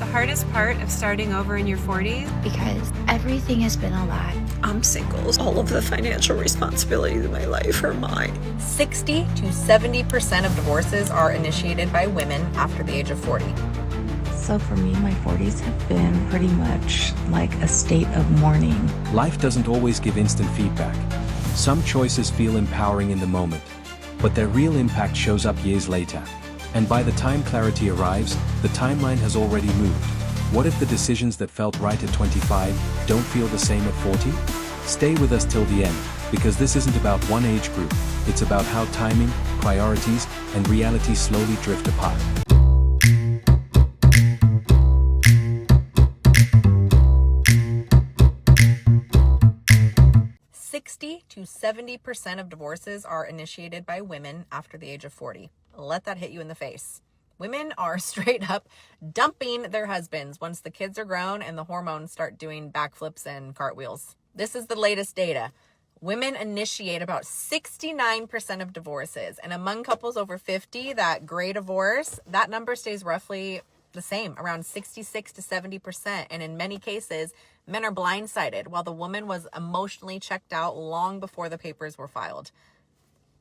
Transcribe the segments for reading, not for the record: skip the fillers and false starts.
The hardest part of starting over in your 40s? Because everything has been a lot. I'm single. All of the financial responsibilities of my life are mine. 60 to 70% of divorces are initiated by women after the age of 40. So for me, my 40s have been pretty much like a state of mourning. Life doesn't always give instant feedback. Some choices feel empowering in the moment, but their real impact shows up years later. And by the time clarity arrives, the timeline has already moved. What if the decisions that felt right at 25 don't feel the same at 40? Stay with us till the end, because this isn't about one age group, it's about how timing, priorities, and reality slowly drift apart. "60 to 70% of divorces are initiated by women after the age of 40. Let that hit you in the face. Women are straight up dumping their husbands once the kids are grown and the hormones start doing backflips and cartwheels. This is the latest data. Women initiate about 69% of divorces, and among couples over 50, that gray divorce, that number stays roughly the same, around 66 to 70%. And in many cases, men are blindsided while the woman was emotionally checked out long before the papers were filed.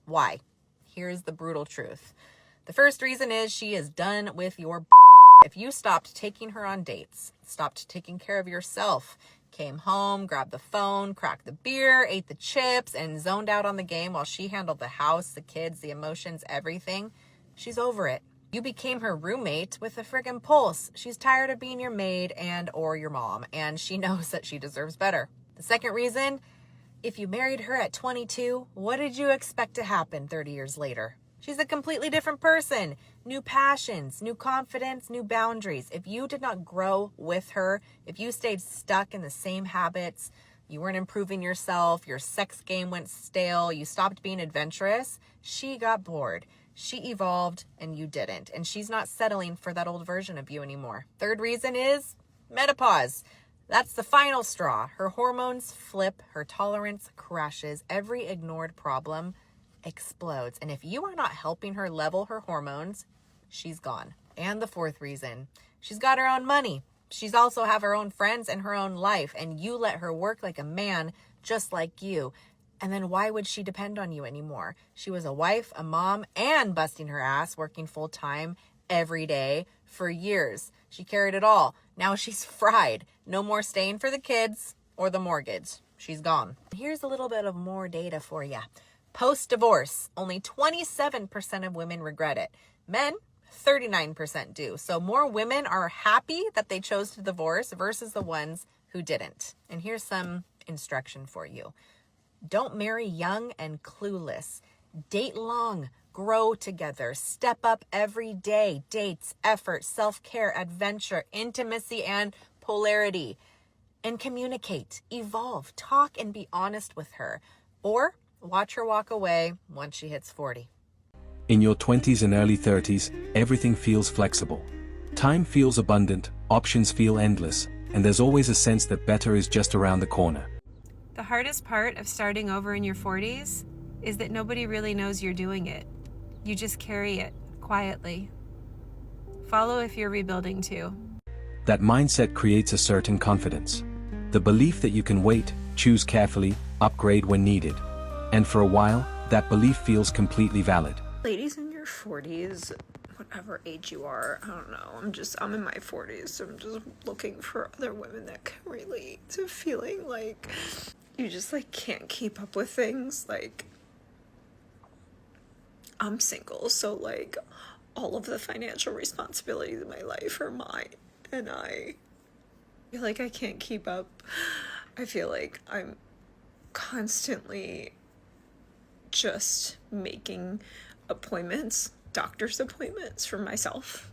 Why? Here's the brutal truth. The first reason is she is done with your If you stopped taking her on dates, stopped taking care of yourself, came home, grabbed the phone, cracked the beer, ate the chips, and zoned out on the game while she handled the house, the kids, the emotions, everything, she's over it. You became her roommate with a friggin' pulse. She's tired of being your maid and or your mom, and she knows that she deserves better. The second reason, if you married her at 22, what did you expect to happen 30 years later? She's a completely different person. New passions, new confidence, new boundaries. If you did not grow with her, if you stayed stuck in the same habits, you weren't improving yourself, your sex game went stale, you stopped being adventurous, she got bored. She evolved and you didn't. And she's not settling for that old version of you anymore. Third reason is menopause. That's the final straw. Her hormones flip, her tolerance crashes, every ignored problem explodes. And if you are not helping her level her hormones, she's gone. And the fourth reason, she's got her own money. She's also have her own friends and her own life, and you let her work like a man just like you. And then why would she depend on you anymore? She was a wife, a mom, and busting her ass, working full time every day for years. She carried it all. Now she's fried. No more staying for the kids or the mortgage. She's gone. Here's a little bit of more data for you. Post-divorce, only 27% of women regret it. Men, 39% do. So more women are happy that they chose to divorce versus the ones who didn't. And here's some instruction for you. Don't marry young and clueless. Date long. Grow together. Step up every day. Dates, effort, self-care, adventure, intimacy, and polarity. And communicate. Evolve. Talk and be honest with her. Or watch her walk away once she hits 40. In your 20s and early 30s, everything feels flexible. Time feels abundant, options feel endless, and there's always a sense that better is just around the corner. The hardest part of starting over in your 40s is that nobody really knows you're doing it. You just carry it quietly. Follow if you're rebuilding too. That mindset creates a certain confidence. The belief that you can wait, choose carefully, upgrade when needed. And for a while, that belief feels completely valid. Ladies in your 40s, whatever age you are, I don't know, I'm in my 40s, so I'm just looking for other women that can relate to feeling like you just can't keep up with things. I'm single, so all of the financial responsibilities of my life are mine, and I feel like I can't keep up. I feel like I'm constantly just making appointments, doctor's appointments for myself.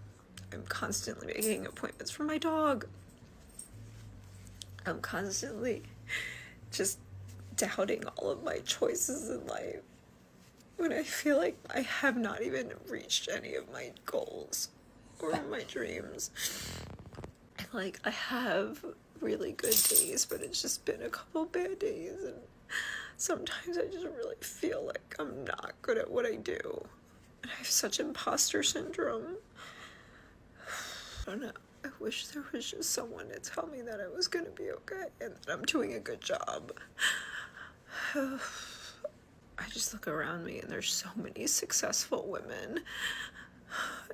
I'm constantly making appointments for my dog. I'm constantly just doubting all of my choices in life when I feel like I have not even reached any of my goals or my dreams. I have really good days, but it's just been a couple bad days, and sometimes I just really feel like I'm not good at what I do. And I have such imposter syndrome. I don't know. I wish there was just someone to tell me that I was going to be okay and that I'm doing a good job. I just look around me and there's so many successful women.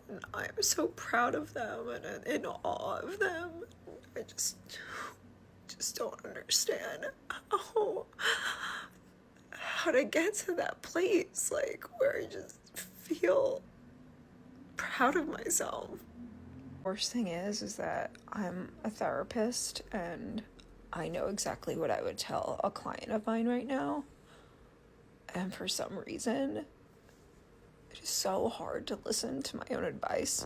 And I'm so proud of them and in awe of them. I just don't understand how to get to that place, like, where I just feel proud of myself. Worst thing is that I'm a therapist and I know exactly what I would tell a client of mine right now. And for some reason, it is so hard to listen to my own advice.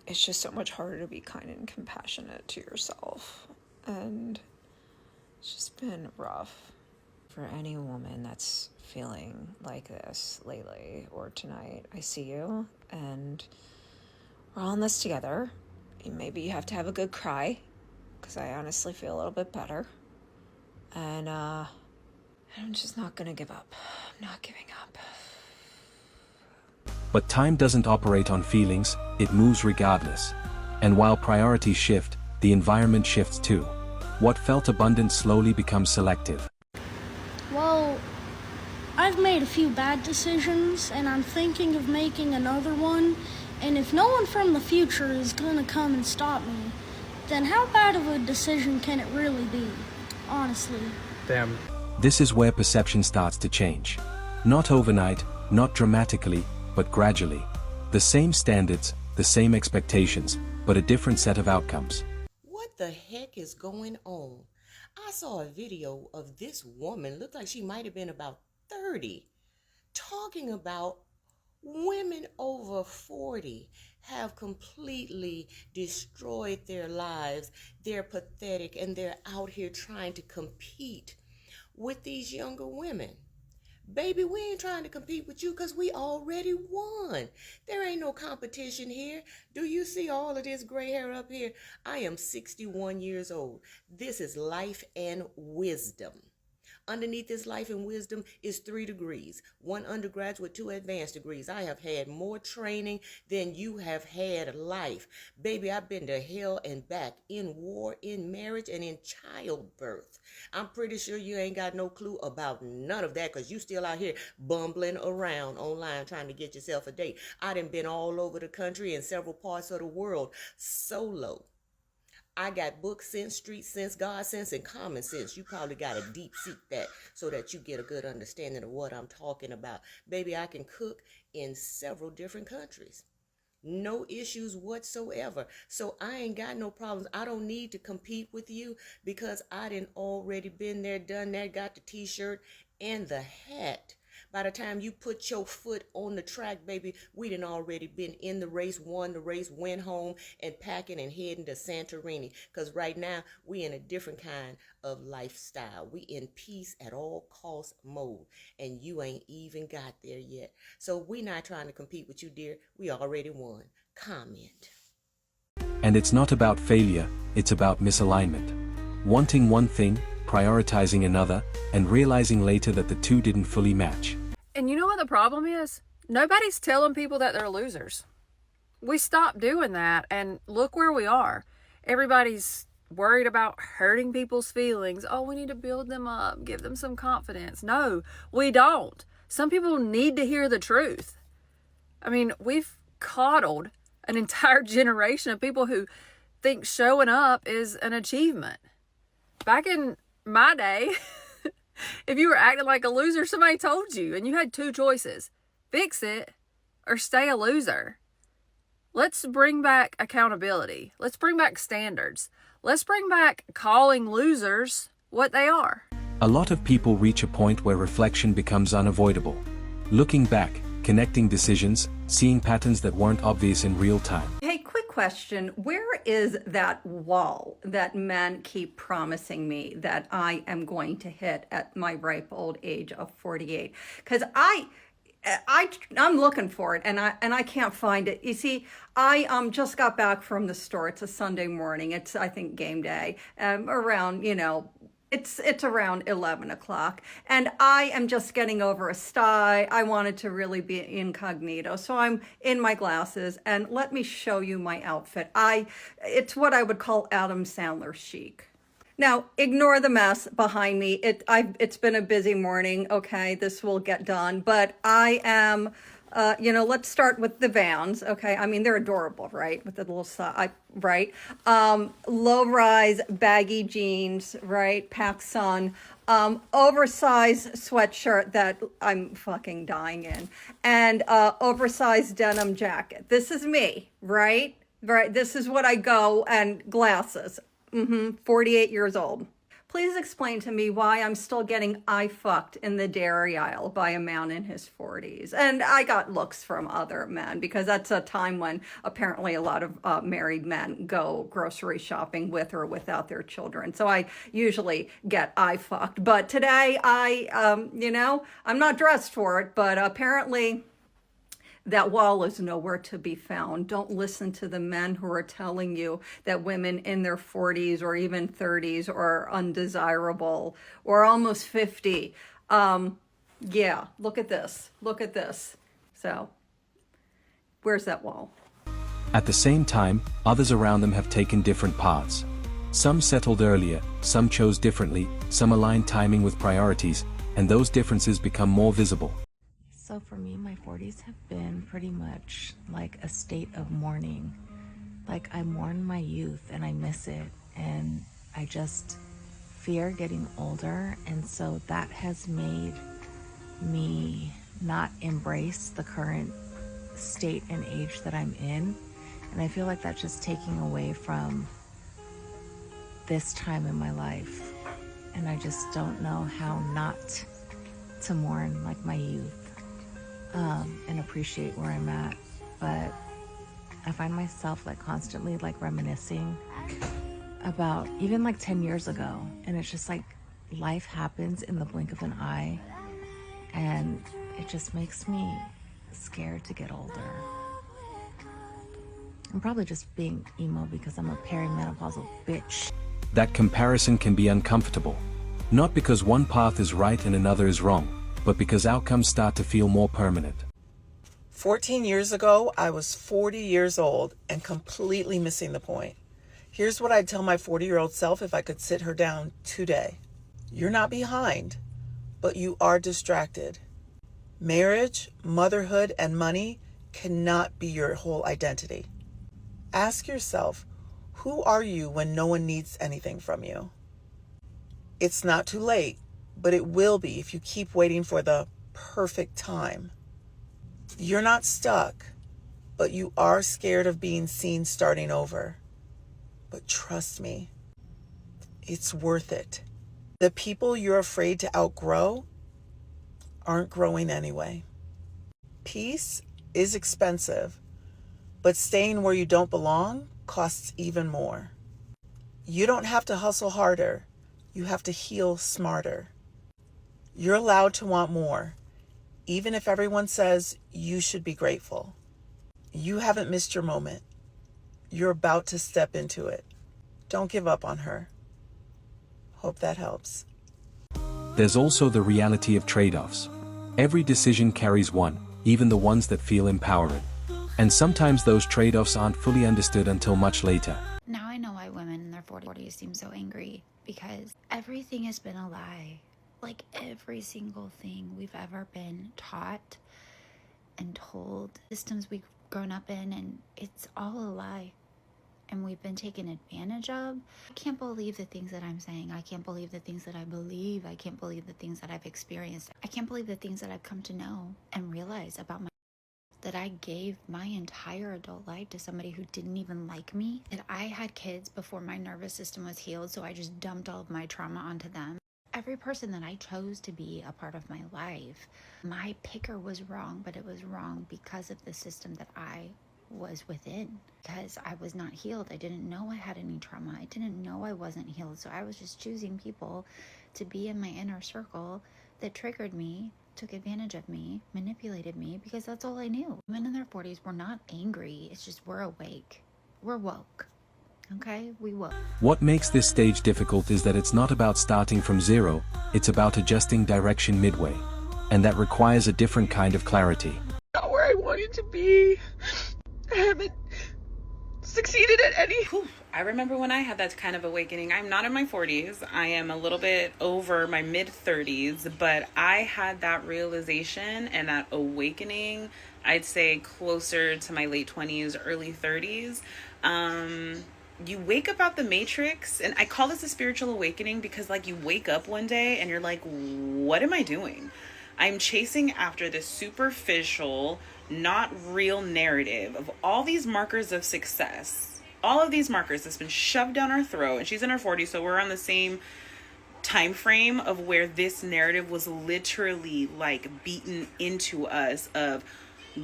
It's just so much harder to be kind and compassionate to yourself. And it's just been rough. For any woman that's feeling like this lately or tonight, I see you and we're all in this together. Maybe you have to have a good cry, because I honestly feel a little bit better. And I'm just not gonna give up. I'm not giving up. But time doesn't operate on feelings, it moves regardless. And while priorities shift, the environment shifts too. What felt abundant slowly becomes selective. Well, I've made a few bad decisions, and I'm thinking of making another one. And if no one from the future is gonna come and stop me, then how bad of a decision can it really be? Honestly. Damn. This is where perception starts to change. Not overnight, not dramatically, but gradually. The same standards, the same expectations, but a different set of outcomes. What the heck is going on? I saw a video of this woman, looked like she might have been about 30, talking about women over 40 have completely destroyed their lives. They're pathetic and they're out here trying to compete with these younger women. Baby, we ain't trying to compete with you because we already won. There ain't no competition here. Do you see all of this gray hair up here? I am 61 years old. This is life and wisdom. Underneath this life and wisdom is 3 degrees, 1 undergraduate, 2 advanced degrees. I have had more training than you have had life. Baby, I've been to hell and back in war, in marriage, and in childbirth. I'm pretty sure you ain't got no clue about none of that because you still out here bumbling around online trying to get yourself a date. I done been all over the country and several parts of the world solo. I got book sense, street sense, God sense, and common sense. You probably got to deep seek that so that you get a good understanding of what I'm talking about. Baby, I can cook in several different countries. No issues whatsoever. So I ain't got no problems. I don't need to compete with you because I done already been there, done that, got the t-shirt and the hat. By the time you put your foot on the track, baby, we done already been in the race, won the race, went home and packing and heading to Santorini. Because right now, we in a different kind of lifestyle. We in peace at all cost mode. And you ain't even got there yet. So we not trying to compete with you, dear. We already won. Comment. And it's not about failure, it's about misalignment. Wanting one thing, prioritizing another, and realizing later that the two didn't fully match. And you know what the problem is? Nobody's telling people that they're losers. We stopped doing that, and look where we are. Everybody's worried about hurting people's feelings. Oh, we need to build them up, give them some confidence. No, we don't. Some people need to hear the truth. I mean, we've coddled an entire generation of people who think showing up is an achievement. Back in my day, if you were acting like a loser, somebody told you, and you had 2 choices. Fix it or stay a loser. Let's bring back accountability. Let's bring back standards. Let's bring back calling losers what they are. A lot of people reach a point where reflection becomes unavoidable. Looking back, connecting decisions, seeing patterns that weren't obvious in real time. Hey, quick question. Where is that wall that men keep promising me that I am going to hit at my ripe old age of 48? Because I'm looking for it and I can't find it. You see, I just got back from the store. It's a Sunday morning. It's, I think, game day, around, It's around 11 o'clock, and I am just getting over a sty. I wanted to really be incognito, so I'm in my glasses, and let me show you my outfit. It's what I would call Adam Sandler chic. Now, ignore the mess behind me. It's been a busy morning. Okay, this will get done, but I am. Let's start with the Vans. Okay, I mean they're adorable, right? With the little side, right? Low-rise baggy jeans, right? PacSun, oversized sweatshirt that I'm fucking dying in, and oversized denim jacket. This is me, right? Right. This is what I go, and glasses. 48 years old. Please explain to me why I'm still getting eye fucked in the dairy aisle by a man in his 40s. And I got looks from other men because that's a time when apparently a lot of married men go grocery shopping with or without their children. So I usually get eye fucked. But today I'm not dressed for it, but apparently that wall is nowhere to be found. Don't listen to the men who are telling you that women in their 40s or even 30s are undesirable or almost 50. Yeah, look at this. Look at this. So, where's that wall? At the same time, others around them have taken different paths. Some settled earlier, some chose differently, some aligned timing with priorities, and those differences become more visible. So for me, my 40s have been pretty much like a state of mourning. Like I mourn my youth and I miss it, and I just fear getting older, and so that has made me not embrace the current state and age that I'm in. And I feel like that's just taking away from this time in my life. And I just don't know how not to mourn like my youth. And appreciate where I'm at, but I find myself like constantly like reminiscing about even like 10 years ago, and it's just like life happens in the blink of an eye, and it just makes me scared to get older. I'm probably just being emo because I'm a perimenopausal bitch. That comparison can be uncomfortable, not because one path is right and another is wrong, but because outcomes start to feel more permanent. 14 years ago, I was 40 years old and completely missing the point. Here's what I'd tell my 40-year-old self if I could sit her down today. You're not behind, but you are distracted. Marriage, motherhood, and money cannot be your whole identity. Ask yourself, who are you when no one needs anything from you? It's not too late, but it will be if you keep waiting for the perfect time. You're not stuck, but you are scared of being seen starting over. But trust me, it's worth it. The people you're afraid to outgrow aren't growing anyway. Peace is expensive, but staying where you don't belong costs even more. You don't have to hustle harder. You have to heal smarter. You're allowed to want more, even if everyone says you should be grateful. You haven't missed your moment. You're about to step into it. Don't give up on her. Hope that helps. There's also the reality of trade-offs. Every decision carries one, even the ones that feel empowering. And sometimes those trade-offs aren't fully understood until much later. Now I know why women in their 40s seem so angry, because everything has been a lie. Like every single thing we've ever been taught and told, systems we've grown up in, and it's all a lie. And we've been taken advantage of. I can't believe the things that I'm saying. I can't believe the things that I believe. I can't believe the things that I've experienced. I can't believe the things that I've come to know and realize about myself. That I gave my entire adult life to somebody who didn't even like me. That I had kids before my nervous system was healed, so I just dumped all of my trauma onto them. Every person that I chose to be a part of my life, my picker was wrong, but it was wrong because of the system that I was within. Because I was not healed. I didn't know I had any trauma. I didn't know I wasn't healed. So I was just choosing people to be in my inner circle that triggered me, took advantage of me, manipulated me, because that's all I knew. Women in their 40s were not angry. It's just we're awake. We're woke. Okay, we will. What makes this stage difficult is that it's not about starting from zero, it's about adjusting direction midway. And that requires a different kind of clarity. Not where I wanted to be. I haven't succeeded at any. I remember when I had that kind of awakening. I'm not in my 40s. I am a little bit over my mid 30s, but I had that realization and that awakening, I'd say closer to my late 20s, early 30s. You wake up out the matrix, and I call this a spiritual awakening because like you wake up one day and you're like, what am I doing? I'm chasing after this superficial, not real narrative of all these markers of success. All of these markers that's been shoved down our throat, and she's in her 40s, so we're on the same time frame of where this narrative was literally like beaten into us of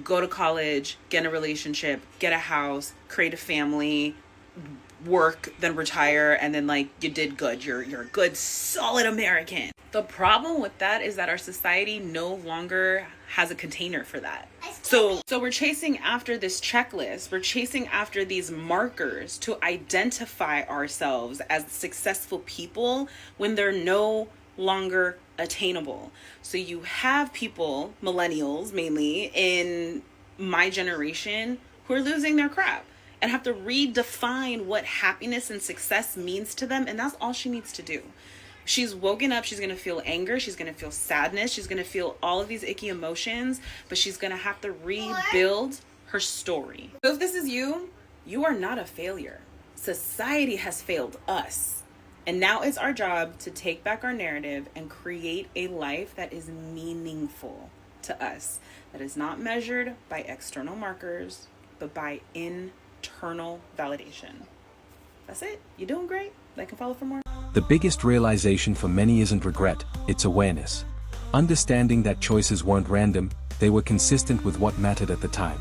go to college, get in a relationship, get a house, create a family, work, then retire, and then like you did good. You're a good, solid American. The problem with that is that our society no longer has a container for that. So we're chasing after this checklist. We're chasing after these markers to identify ourselves as successful people when they're no longer attainable. So you have people, millennials mainly, in my generation who are losing their crap and have to redefine what happiness and success means to them. And that's all she needs to do. She's woken up, she's going to feel anger, she's going to feel sadness, she's going to feel all of these icky emotions, but she's going to have to rebuild her story. So if this is you, you are not a failure. Society has failed us. And now it's our job to take back our narrative and create a life that is meaningful to us, that is not measured by external markers, but by internal validation. That's it. You're doing great. They can follow for more. The biggest realization for many isn't regret, it's awareness. Understanding that choices weren't random, they were consistent with what mattered at the time.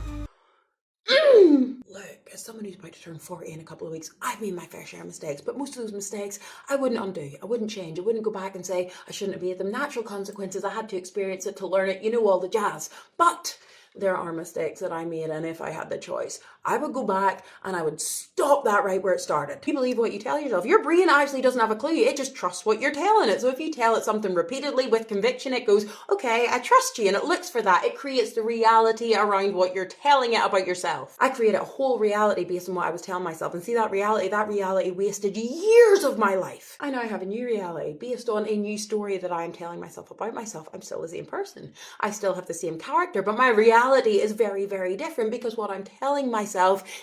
Look, as someone who's about to turn 40 in a couple of weeks, I've made my fair share of mistakes, but most of those mistakes I wouldn't undo. I wouldn't change. I wouldn't go back and say I shouldn't have made them. Natural consequences, I had to experience it to learn it, you know, all the jazz. But there are mistakes that I made, and if I had the choice, I would go back and I would stop that right where it started. You believe what you tell yourself. Your brain actually doesn't have a clue. It just trusts what you're telling it. So if you tell it something repeatedly with conviction, it goes, okay, I trust you, and it looks for that. It creates the reality around what you're telling it about yourself. I created a whole reality based on what I was telling myself, and see that reality wasted years of my life. I now have a new reality based on a new story that I am telling myself about myself. I'm still the same person. I still have the same character, but my reality is very, very different because what I'm telling myself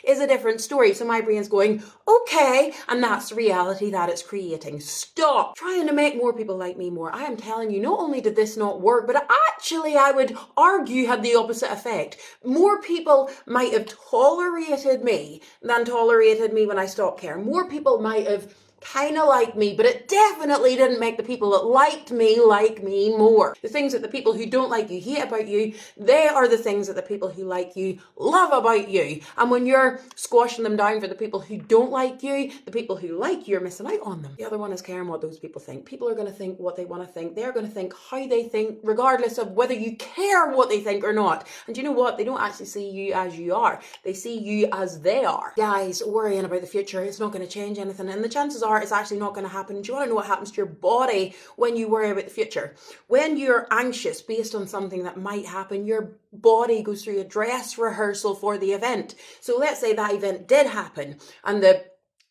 is a different story. So my brain's going, okay, and that's the reality that it's creating. Stop trying to make more people like me more. I am telling you, not only did this not work, but actually I would argue had the opposite effect. More people might have tolerated me than tolerated me when I stopped caring. More people might have kind of like me, but it definitely didn't make the people that liked me like me more. The things that the people who don't like you hate about you, they are the things that the people who like you love about you. And when you're squashing them down for the people who don't like you, the people who like you are missing out on them. The other one is caring what those people think. People are going to think what they want to think. They're going to think how they think, regardless of whether you care what they think or not. And you know what? They don't actually see you as you are. They see you as they are. Guys, worrying about the future, it's not going to change anything. And the chances are it's actually not going to happen. Do you want to know what happens to your body when you worry about the future? When you're anxious based on something that might happen, your body goes through a dress rehearsal for the event. So let's say that event did happen and the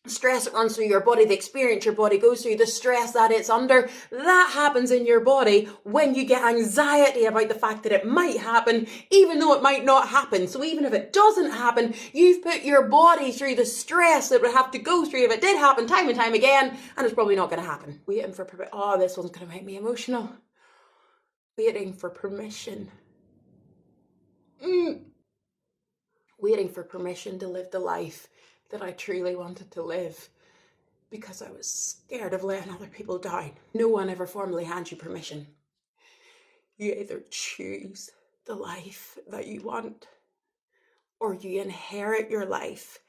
stress that runs through your body, the experience your body goes through, the stress that it's under, that happens in your body when you get anxiety about the fact that it might happen, even though it might not happen. So even if it doesn't happen, you've put your body through the stress that would have to go through if it did happen time and time again, and it's probably not going to happen. Waiting for permission. Oh, this one's going to make me emotional. Waiting for permission. Waiting for permission to live the life that I truly wanted to live because I was scared of letting other people down. No one ever formally hands you permission. You either choose the life that you want or you inherit your life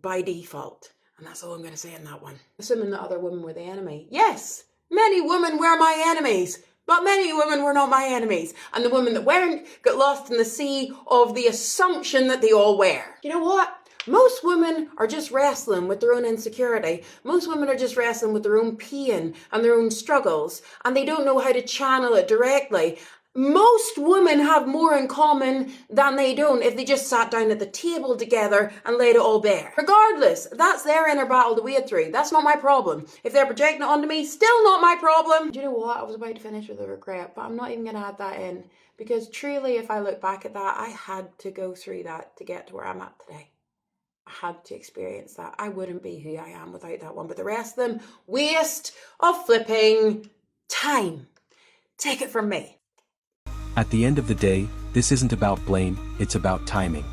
by default. And that's all I'm going to say in that one. Assuming that other women were the enemy. Yes, many women were my enemies. But many women were not my enemies. And the women that weren't got lost in the sea of the assumption that they all were. You know what? Most women are just wrestling with their own insecurity. Most women are just wrestling with their own pain and their own struggles, and they don't know how to channel it directly. Most women have more in common than they don't if they just sat down at the table together and laid it all bare. Regardless, that's their inner battle to wade through. That's not my problem. If they're projecting it onto me, still not my problem. Do you know what? I was about to finish with a regret, but I'm not even going to add that in. Because truly, if I look back at that, I had to go through that to get to where I'm at today. I had to experience that. I wouldn't be who I am without that one. But the rest of them, waste of flipping time. Take it from me. At the end of the day, this isn't about blame, it's about timing.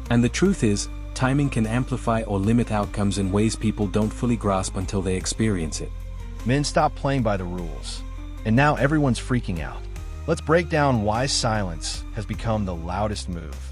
And the truth is, timing can amplify or limit outcomes in ways people don't fully grasp until they experience it. Men stopped playing by the rules, and now everyone's freaking out. Let's break down why silence has become the loudest move.